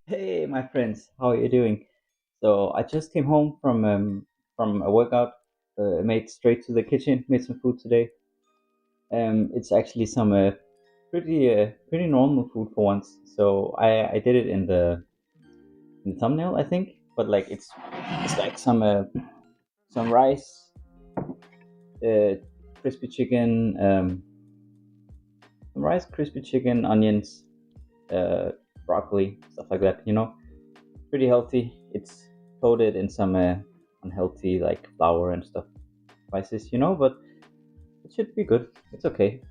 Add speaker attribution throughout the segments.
Speaker 1: Hey, my friends, how are you doing? So I just came home from a workout. Made straight to the kitchen, made some food today. It's actually some pretty normal food for once. So I did it in the thumbnail, I think. But like it's like some rice, uh, crispy chicken, some rice, crispy chicken, onions, uh, broccoli, stuff like that. Pretty healthy. It's coated in some unhealthy like flour and stuff, spices, but it should be good. It's okay.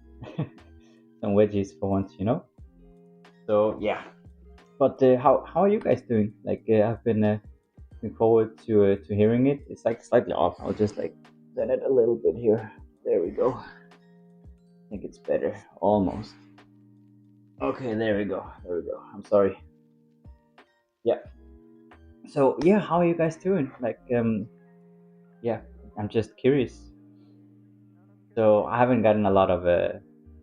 Speaker 1: Some veggies for once. So yeah. But how are you guys doing? Like I've been looking forward to hearing it. It's like slightly off. I'll just like bend it a little bit here. There we go. I think it's better. Almost. Okay, there we go. There we go. I'm sorry. Yeah. So yeah, how are you guys doing? Like yeah, I'm just curious. So I haven't gotten a lot of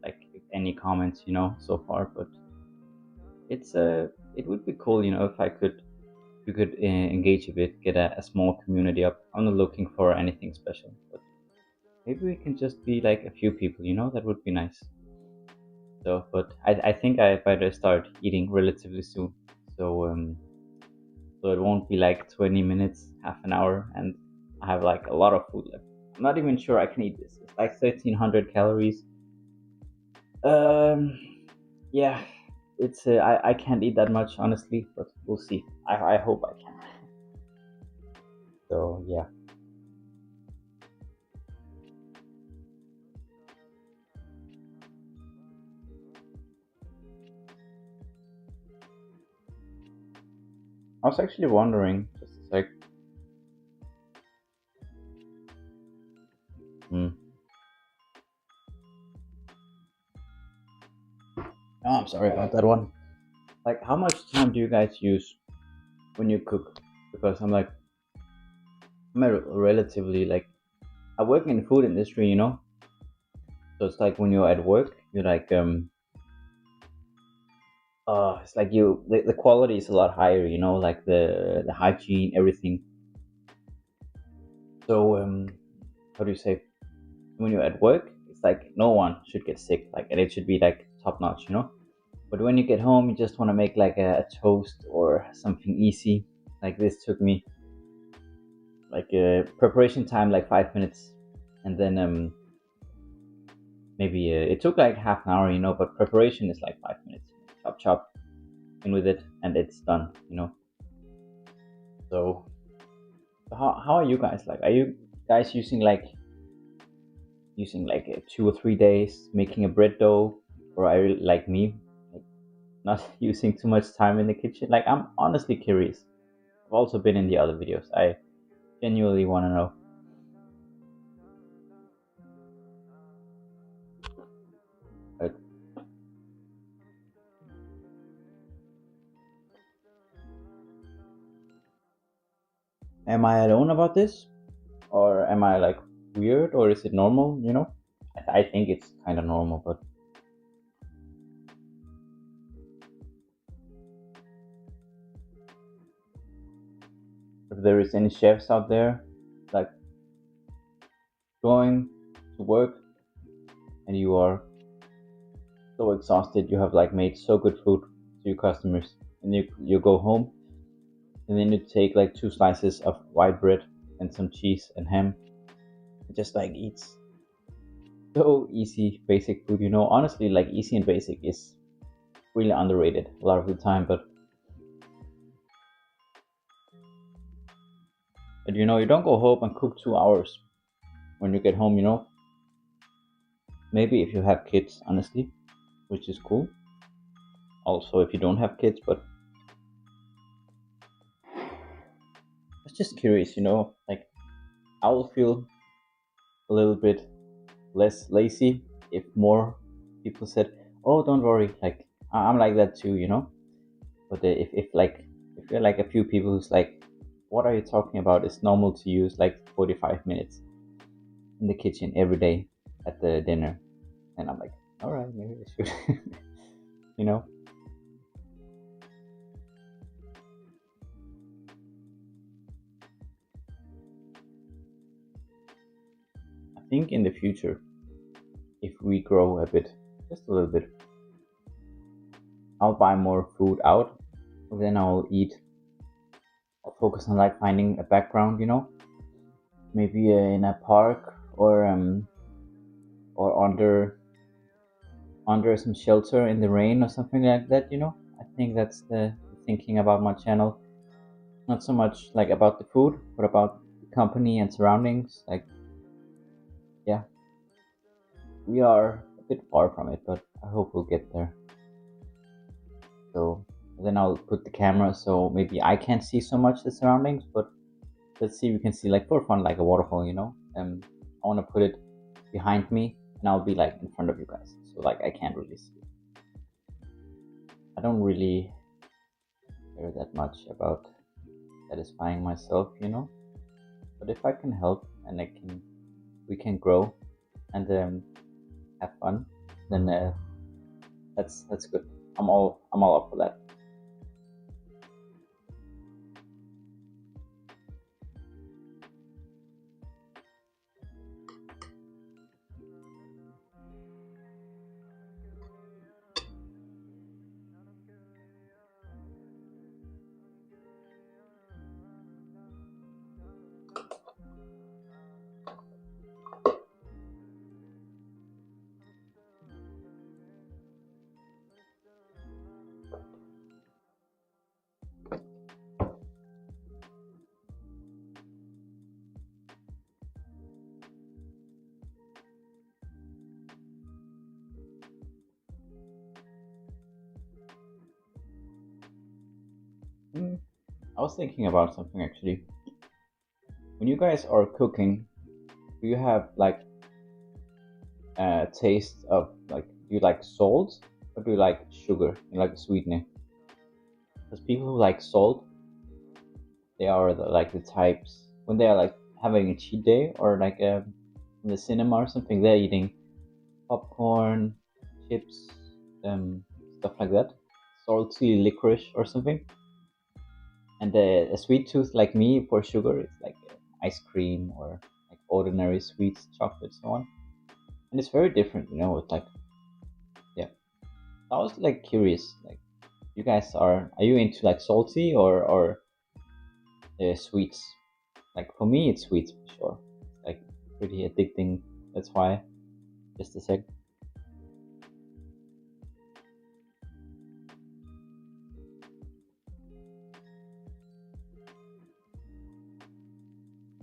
Speaker 1: like any comments, so far, but it would be cool, if we could engage a bit, get a small community up. I'm not looking for anything special, but maybe we can just be like a few people, that would be nice. So, but I think I better start eating relatively soon, so so it won't be like 20 minutes, half an hour, and I have like a lot of food left. I'm not even sure I can eat this. It's like 1,300 calories. Um, yeah, it's I can't eat that much honestly, but we'll see. I hope I can. So yeah, I was actually wondering, just a sec. Hmm. Oh, I'm sorry about that one. Like, how much time do you guys use when you cook? Because I'm a relatively like I work in the food industry, so it's like when you're at work, you're like it's like the quality is a lot higher, like the hygiene, everything. So how do you say, when you're at work, it's like no one should get sick, like, and it should be like top notch. But when you get home, you just want to make like a toast or something easy. Like this took me like a preparation time like 5 minutes, and then maybe it took like half an hour, but preparation is like 5 minutes. Chop chop in with it, and it's done. So, how are you guys? Like, are you guys using like 2 or 3 days making a bread dough, or are you like me, like not using too much time in the kitchen? Like, I'm honestly curious. I've also been in the other videos. I genuinely want to know. Like, am I alone about this, or am I like weird, or is it normal? I think it's kind of normal, but if there is any chefs out there, like going to work and you are so exhausted, you have like made so good food to your customers, and you go home, and then you take like 2 slices of white bread and some cheese and ham, just like eats so easy basic food. Honestly, like easy and basic is really underrated a lot of the time, but you don't go home and cook 2 hours when you get home. Maybe if you have kids, honestly, which is cool. Also, if you don't have kids, but I was just curious. Like, I will feel a little bit less lazy if more people said, "Oh, don't worry, like I'm like that too." But if you're like a few people who's like, "What are you talking about? It's normal to use like 45 minutes in the kitchen every day at the dinner," and I'm like, "All right, maybe I should," you know. think in the future, if we grow a bit, just a little bit, I'll buy more food out. Then I'll eat. I'll focus on like finding a background, maybe in a park or under some shelter in the rain or something like that. I think that's the thinking about my channel. Not so much like about the food, but about the company and surroundings. Like, yeah, we are a bit far from it, but I hope we'll get there. So then I'll put the camera so maybe I can't see so much the surroundings, but let's see, we can see like for fun, like a waterfall, I want to put it behind me and I'll be like in front of you guys. So like I can't really see. I don't really care that much about satisfying myself, but if I can help and we can grow and have fun, then that's good. I'm all up for that. I was thinking about something actually. When you guys are cooking, do you have like a taste of like, do you like salt or do you like sugar? You like sweetening? Because people who like salt, they are like the types when they are like having a cheat day or like in the cinema or something, they're eating popcorn, chips, stuff like that, salty licorice or something. And a sweet tooth like me for sugar, it's like ice cream or like ordinary sweets, chocolate, so on. And it's very different, It's like, yeah. I was like curious, like, you guys are you into like salty or sweets? Like for me, it's sweets for sure. It's like pretty addicting. That's why. Just a sec.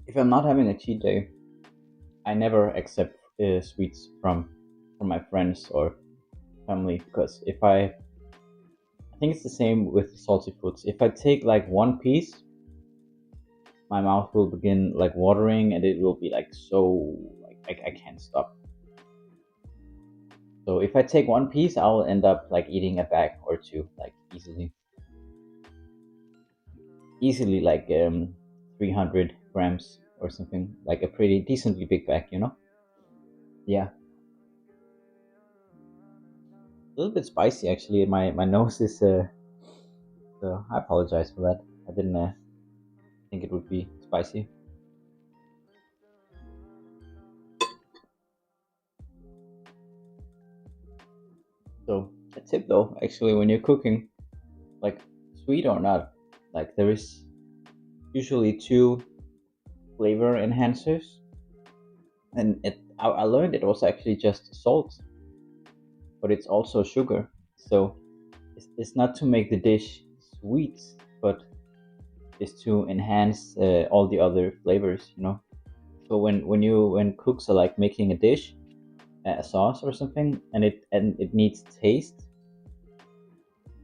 Speaker 1: If I'm not having a cheat day, I never accept sweets from my friends or family because if I think it's the same with salty foods. If I take like one piece, my mouth will begin like watering and it will be like so like I can't stop. So if I take one piece, I'll end up like eating a bag or two like easily like 300 grams or something, like a pretty decently big bag. Yeah, a little bit spicy actually. My nose is so I apologize for that. I didn't think it would be spicy. So a tip though, actually, when you're cooking, like sweet or not, like there is usually two flavor enhancers, and I learned it was actually just salt, but it's also sugar. So it's not to make the dish sweet, but it's to enhance all the other flavors. So when cooks are like making a dish, a sauce or something, and it needs taste,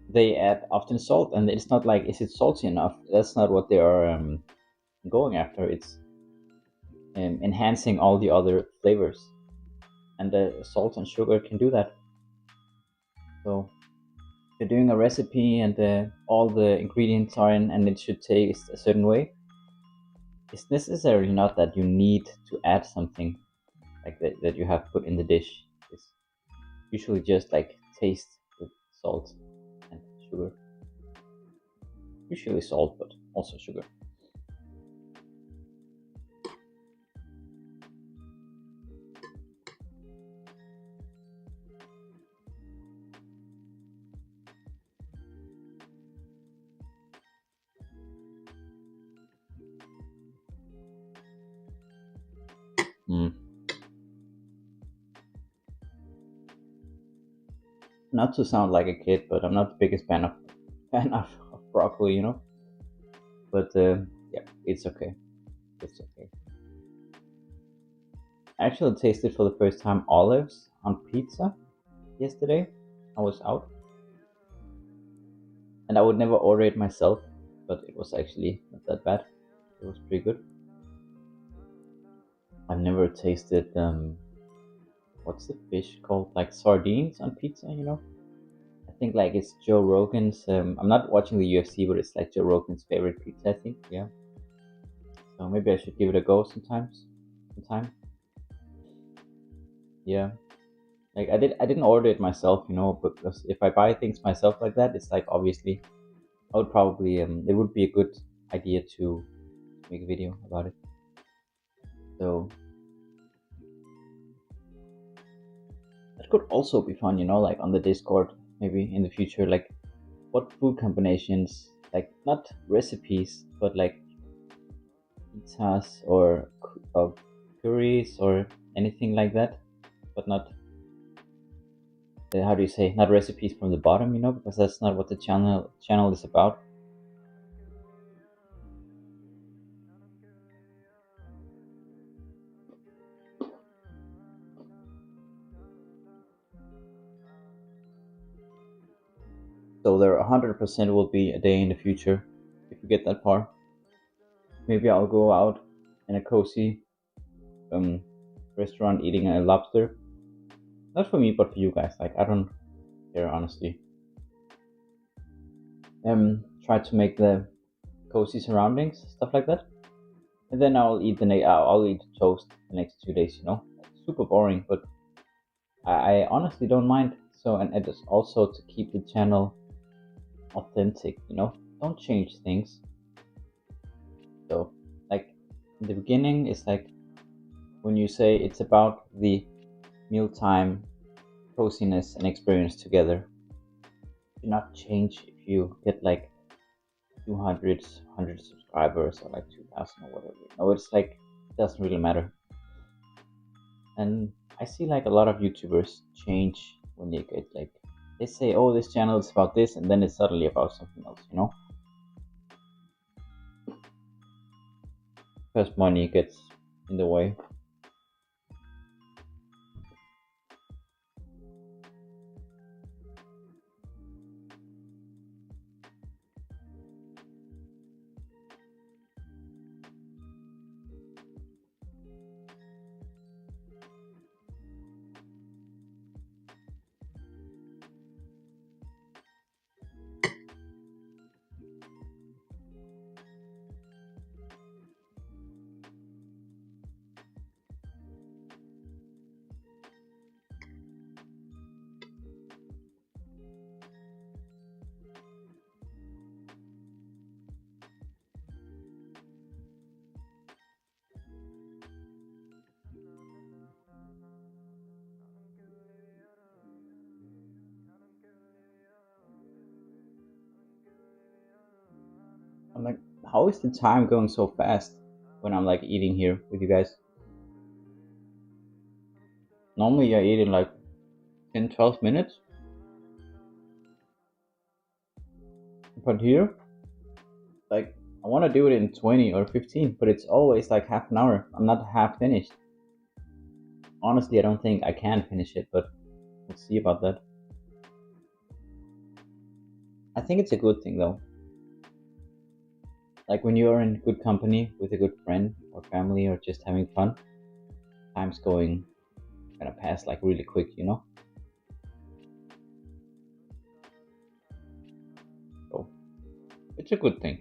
Speaker 1: they add often salt, and it's not like is it salty enough? That's not what they are going after. It's enhancing all the other flavors, and the salt and sugar can do that. So if you're doing a recipe and all the ingredients are in, and it should taste a certain way, it's necessarily not that you need to add something like that you have put in the dish. It's usually just like taste with salt and sugar. Usually salt, but also sugar. Mm. Not to sound like a kid, but I'm not the biggest fan of broccoli, you know. But yeah, it's okay. It's okay. I actually tasted for the first time olives on pizza yesterday. I was out, and I would never order it myself, but it was actually not that bad. It was pretty good. I've never tasted what's the fish called? Like sardines on pizza, you know? I think like it's Joe Rogan's. I'm not watching the UFC, but it's like Joe Rogan's favorite pizza. I think, yeah. So maybe I should give it a go sometimes. Sometime, yeah. Like I didn't order it myself, you know, because if I buy things myself like that, it's like obviously I would probably it would be a good idea to make a video about it. So that could also be fun, you know, like on the Discord, maybe in the future, like what food combinations, like not recipes, but like pizzas or curries or anything like that, but not how do you say, not recipes from the bottom, you know, because that's not what the channel is about. So there 100% will be a day in the future if we get that far. Maybe I'll go out in a cozy um restaurant eating a lobster. Not for me, but for you guys. Like I don't care honestly. Try to make the cozy surroundings, stuff like that, and then I'll eat toast the next 2 days. You know, super boring, but I honestly don't mind. So and it is also to keep the channel authentic. You know, don't change things. So like in the beginning, it's like when you say it's about the mealtime coziness and experience together. Do not change if you get like 200, 100 subscribers or like 2000 or whatever. No, it's like it doesn't really matter. And I see like a lot of YouTubers change when they get like they say, "Oh, this channel is about this," and then it's suddenly about something else. You know, because money gets in the way. I'm like, how is the time going so fast when I'm like eating here with you guys? Normally I eat in like 10, 12 minutes, but here, like, I want to do it in 20 or 15, but it's always like half an hour. I'm not half finished. Honestly, I don't think I can finish it, but we'll see about that. I think it's a good thing though. Like when you're in good company with a good friend or family or just having fun, time's going gonna pass like really quick, you know? So it's a good thing.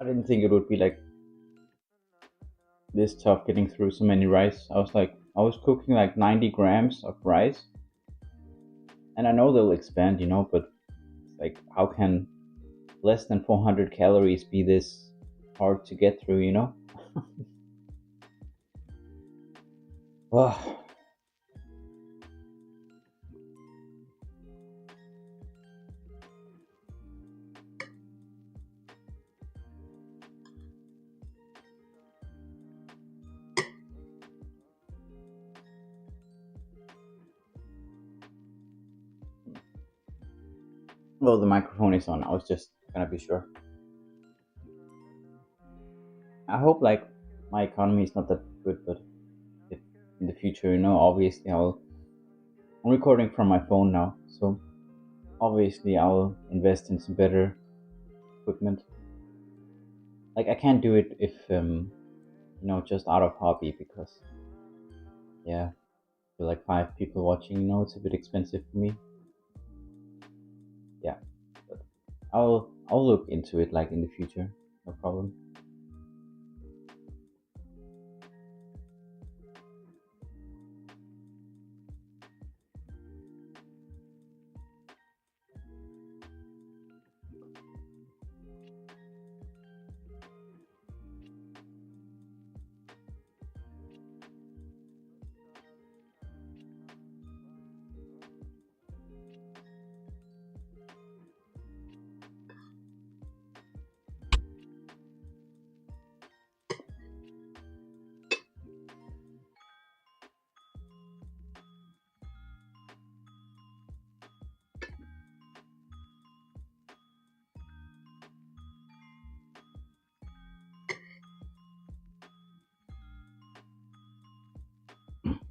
Speaker 1: didn't think it would be like this tough getting through so many rice. I was cooking like 90 grams of rice, and I know they'll expand, but like, how can less than 400 calories be this hard to get through? Oh, well, the microphone is on. I was just gonna be sure. I hope like my economy is not that good, but if in the future, obviously I'm recording from my phone now, so obviously I'll invest in some better equipment. Like I can't do it if just out of hobby because yeah, for like 5 people watching, it's a bit expensive for me. Yeah, but I'll look into it like in the future, no problem.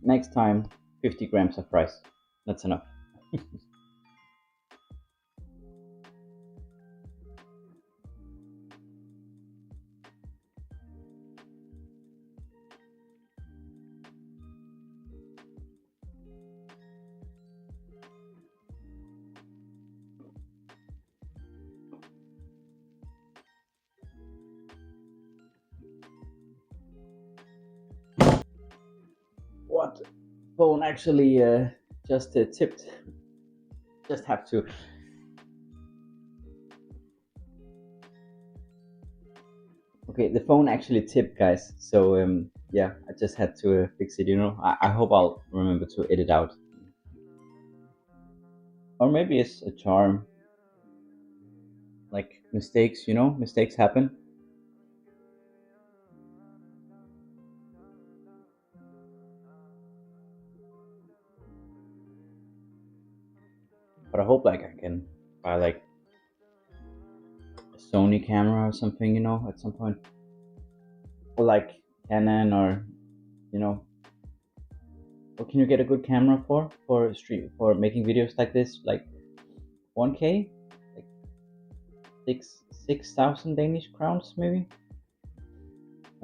Speaker 1: Next time, 50 grams of rice. That's enough. What? Phone actually just tipped. Just have to. Okay, the phone actually tipped, guys. So yeah, I just had to fix it. I hope I'll remember to edit out. Or maybe it's a charm. Like mistakes, mistakes happen. But I hope like I can buy like a Sony camera or something, at some point. Or like Canon or you know, what can you get a good camera for stream for making videos like this? Like 1K, like 6,000 Danish crowns maybe.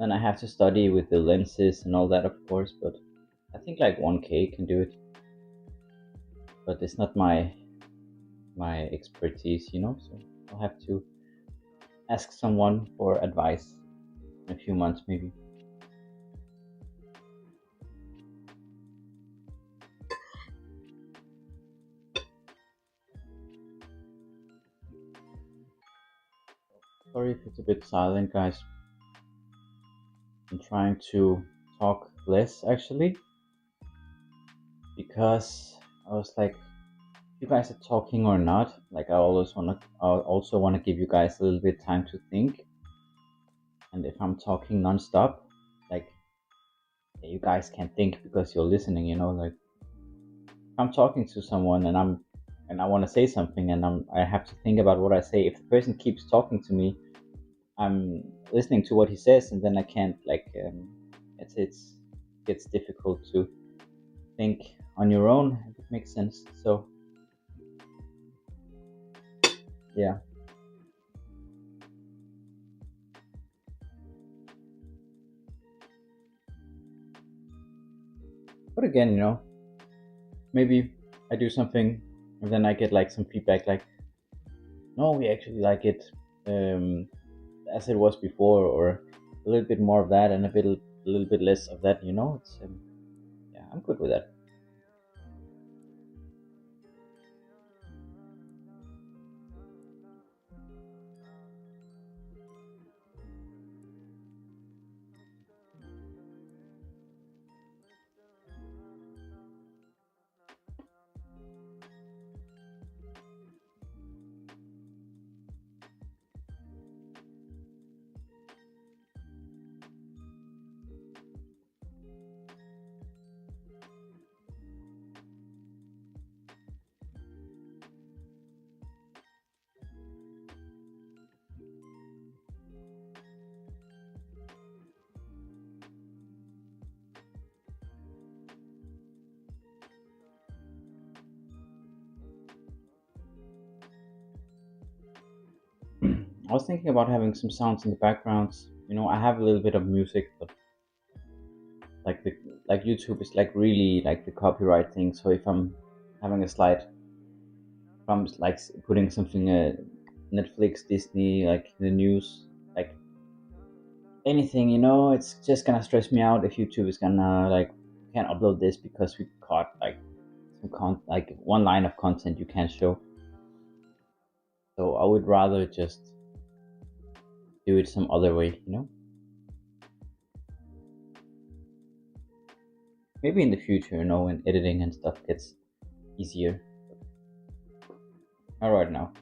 Speaker 1: Then I have to study with the lenses and all that, of course. But I think like 1K can do it. But it's not my expertise, So I'll have to ask someone for advice in a few months maybe. Sorry if it's a bit silent, guys. I'm trying to talk less actually because I was like, if you guys are talking or not, like I also wanna give you guys a little bit time to think. And if I'm talking nonstop, like you guys can't think because you're listening, like if I'm talking to someone and I want to say something and I have to think about what I say. If the person keeps talking to me, I'm listening to what he says, and then I can't like it's difficult to think on your own. If it makes sense. So yeah. But again, maybe I do something and then I get like some feedback like, no, we actually like it. as it was before, or a little bit more of that and a little bit less of that. It's yeah, I'm good with that. I was thinking about having some sounds in the background. I have a little bit of music, but like the like YouTube is like really like the copyright thing. So if I'm having a slide, if I'm like putting something Netflix, Disney, like the news, like anything, it's just gonna stress me out if YouTube is gonna like can't upload this because we caught like like one line of content you can't show. So I would rather just do it some other way. Maybe in the future, when editing and stuff gets easier. Not right now.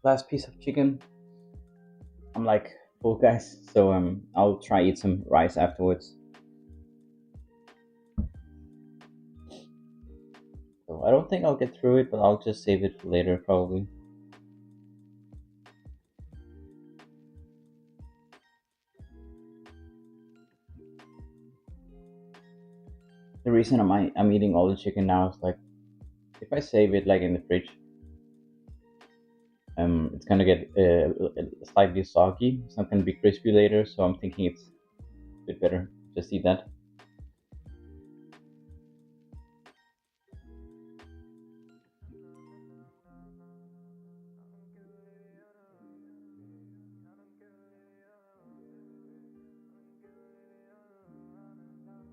Speaker 1: Last piece of chicken. I'm like full, guys, so I'll try eat some rice afterwards. So I don't think I'll get through it, but I'll just save it for later probably. The reason I'm eating all the chicken now is like if I save it like in the fridge, it's gonna get slightly soggy. It's not gonna be crispy later, so I'm thinking it's a bit better just eat that.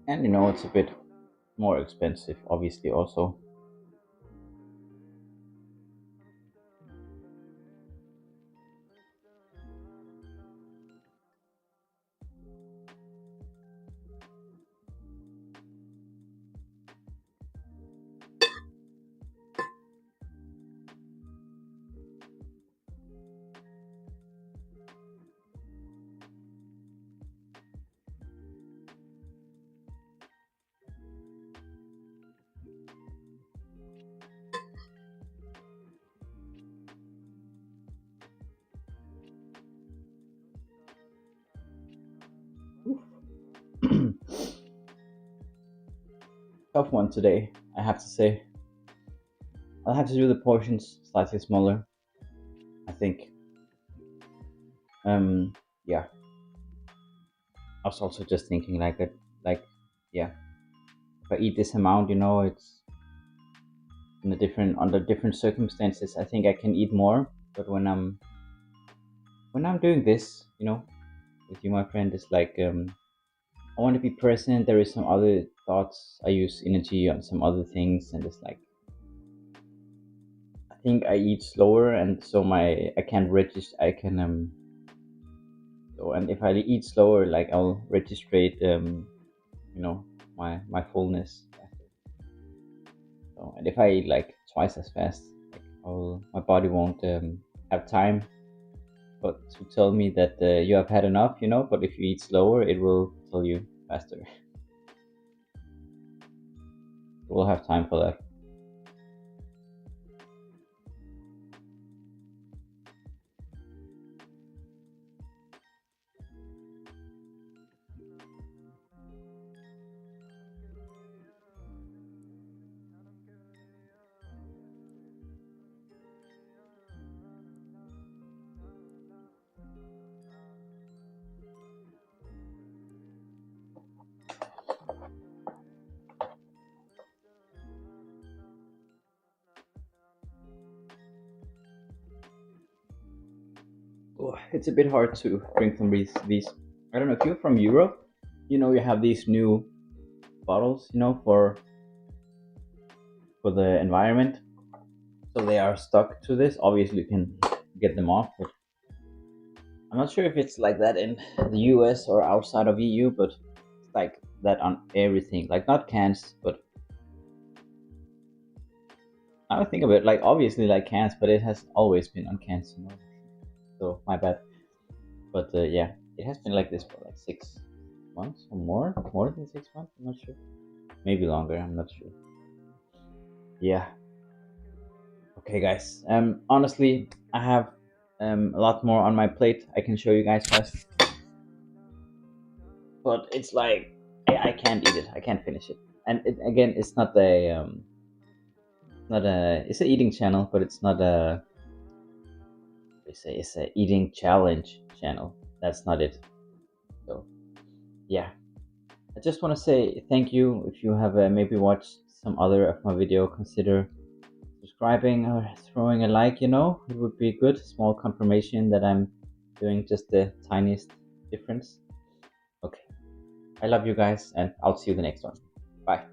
Speaker 1: And it's a bit more expensive, obviously also. Tough one today, I have to say. I'll have to do the portions slightly smaller, I think. Yeah. I was also just thinking like that, like, yeah. If I eat this amount, it's in a different under different circumstances. I think I can eat more, but when I'm doing this, with you, my friend, it's like I want to be present. There is some other thoughts. I use energy on some other things, and it's like I think I eat slower, and so I can register. I can So and if I eat slower, like I'll registrate you know my fullness. So and if I eat like twice as fast, my body won't have time but to tell me that you have had enough, you know. But if you eat slower, it will tell you faster. We'll have time for that. Oh, it's a bit hard to drink from these. I don't know if you're from Europe. You know, you have these new bottles, you know, for the environment. So they are stuck to this. Obviously, you can get them off, but I'm not sure if it's like that in the US or outside of EU. But it's like that on everything. Like not cans, but I don't think of it like obviously like cans, but it has always been on cans, you know. So my bad. But yeah, it has been like this for like 6 months or more than 6 months. I'm not sure. Maybe longer. I'm not sure. Yeah. Okay, guys. Honestly, I have a lot more on my plate. I can show you guys fast, but it's like I can't eat it. I can't finish it. And again, it's not it's an eating channel, but it's not a it's a eating challenge channel. That's not it. So yeah, I just want to say thank you. If you have maybe watched some other of my video, consider subscribing or throwing a like. You know, it would be good. Small confirmation that I'm doing just the tiniest difference. Okay, I love you guys, and I'll see you the next one. Bye.